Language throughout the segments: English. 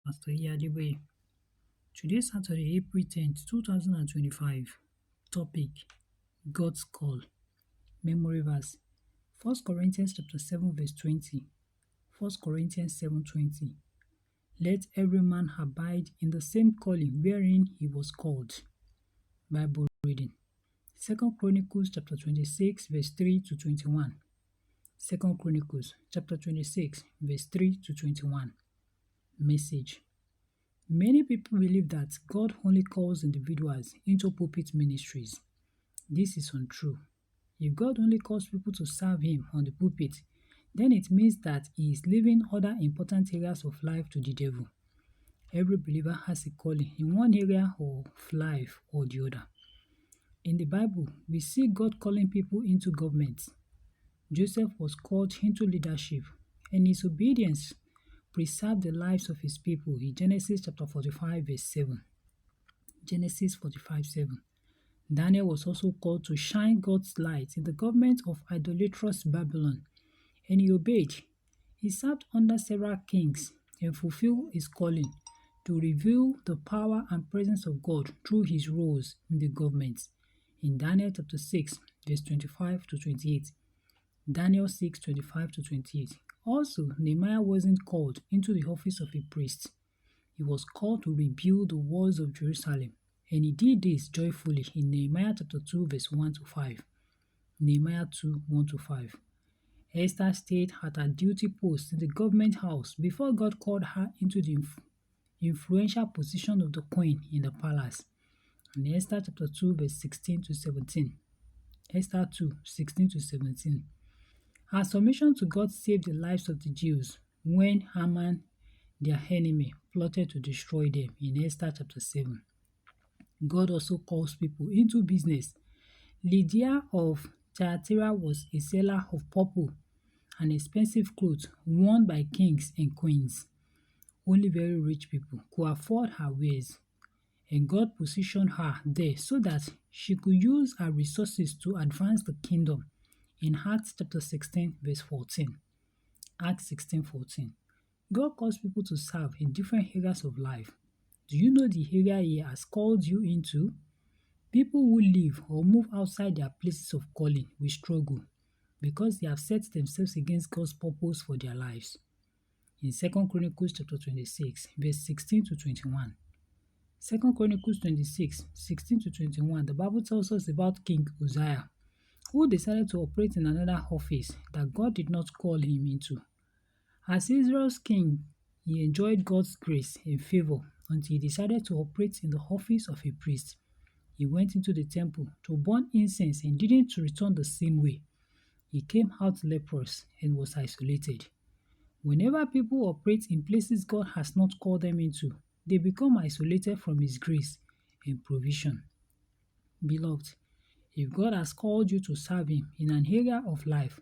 Pastor Iyadeboye. Today, Saturday, April 10th, 2025. Topic: God's Call. Memory verse: 1 Corinthians chapter 7 verse 20. 1 Corinthians 7:20. Let every man abide in the same calling wherein he was called. Bible reading: 2 Chronicles chapter 26 verse 3 to 21. 2 Chronicles chapter 26 verse 3 to 21. Message: Many people believe that God only calls individuals into pulpit ministries. This is untrue. If God only calls people to serve Him on the pulpit, then it means that He is leaving other important areas of life to the devil. Every believer has a calling in one area of life or the other. In the Bible, we see God calling people into government. Joseph was called into leadership, and his obedience preserved the lives of his people in Genesis chapter 45 verse 7. Genesis 45:7. Daniel was also called to shine God's light in the government of idolatrous Babylon, and he obeyed. He served under several kings and fulfilled his calling to reveal the power and presence of God through his roles in the government. In Daniel chapter 6 verse 25 to 28. Daniel 6:25 to 28. Also, Nehemiah wasn't called into the office of a priest. He was called to rebuild the walls of Jerusalem, and he did this joyfully in Nehemiah chapter 2 verse 1 to 5. Nehemiah 2, 1 to 5. Esther stayed at her duty post in the government house before God called her into the influential position of the queen in the palace. In Esther chapter 2 verse 16 to 17. Esther 2, 16 to 17. Her submission to God saved the lives of the Jews when Haman, their enemy, plotted to destroy them in Esther chapter 7. God also calls people into business. Lydia of Thyatira was a seller of purple and expensive clothes worn by kings and queens. Only very rich people could afford her wares, and God positioned her there so that she could use her resources to advance the kingdom. In Acts chapter 16 verse 14. Acts 16:14. God calls people to serve in different areas of life. Do you know the area He has called you into? People who live or move outside their places of calling will struggle because they have set themselves against God's purpose for their lives. In 2 Chronicles chapter 26 verse 16 to 21. 2 Chronicles 26, 16 to 21, the Bible tells us about King Uzziah, who decided to operate in another office that God did not call him into. As Israel's king, he enjoyed God's grace and favor until he decided to operate in the office of a priest. He went into the temple to burn incense and didn't return the same way. He came out leprous and was isolated. Whenever people operate in places God has not called them into, they become isolated from His grace and provision. Beloved, if God has called you to serve Him in an area of life,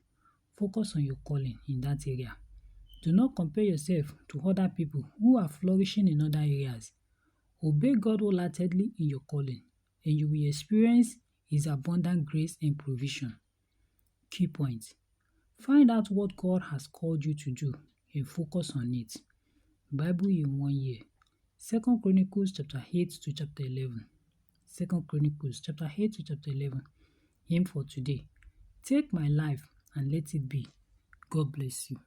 focus on your calling in that area. Do not compare yourself to other people who are flourishing in other areas. Obey God wholeheartedly in your calling, and you will experience His abundant grace and provision. Key points: find out what God has called you to do and focus on it. Bible in 1 year. 2 Chronicles chapter 8 to chapter 11. 2 Chronicles chapter 8 to chapter 11. Hymn for today: Take my life and let it be. God bless you.